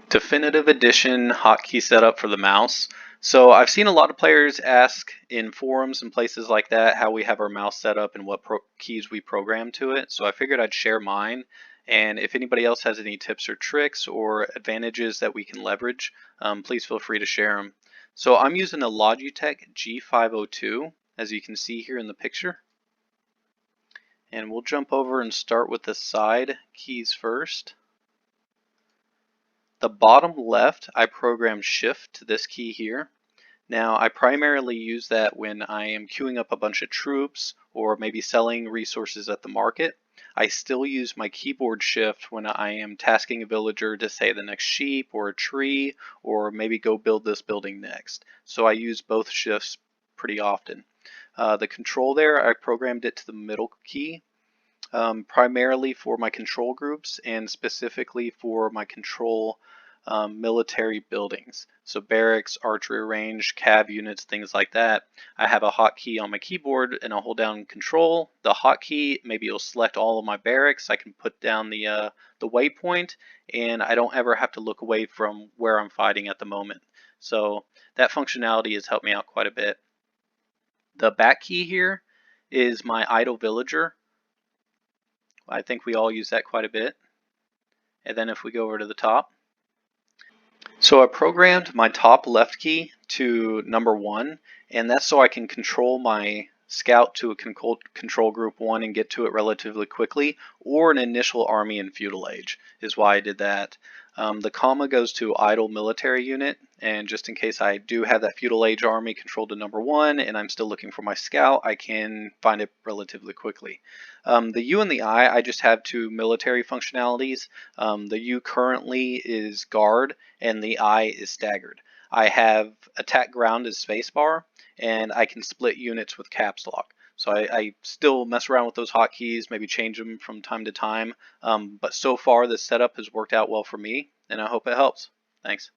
Definitive Edition hotkey setup for the mouse. So I've seen a lot of players ask in forums and places like that how we have our mouse set up and what keys we program to it. So I figured I'd share mine. And if anybody else has any tips or tricks or advantages that we can leverage, please feel free to share them. So I'm using a Logitech G502, as you can see here in the picture. And we'll jump over and start with the side keys first. The bottom left, I program shift to this key here. Now, I primarily use that when I am queuing up a bunch of troops or maybe selling resources at the market. I still use my keyboard shift when I am tasking a villager to say the next sheep or a tree, or maybe go build this building next. So I use both shifts pretty often. The control there, I programmed it to the middle key. Primarily for my control groups and specifically for my control military buildings. So barracks, archery range, cav units, things like that. I have a hotkey on my keyboard and I'll hold down control. The hotkey, maybe it'll select all of my barracks. I can put down the waypoint and I don't ever have to look away from where I'm fighting at the moment. So that functionality has helped me out quite a bit. The back key here is my idle villager. I think we all use that quite a bit. And then if we go over to the top. So I programmed my top left key to number 1, and that's so I can control my scout to a control group 1 and get to it relatively quickly, or an initial army in feudal age is why I did that. The comma goes to idle military unit, and just in case I do have that feudal age army controlled to number 1 and I'm still looking for my scout, I can find it relatively quickly. The U and the I just have 2 military functionalities. The U currently is guard and the I is staggered. I have attack ground as spacebar, and I can split units with caps lock. So I still mess around with those hotkeys, maybe change them from time to time. But so far, this setup has worked out well for me, and I hope it helps. Thanks.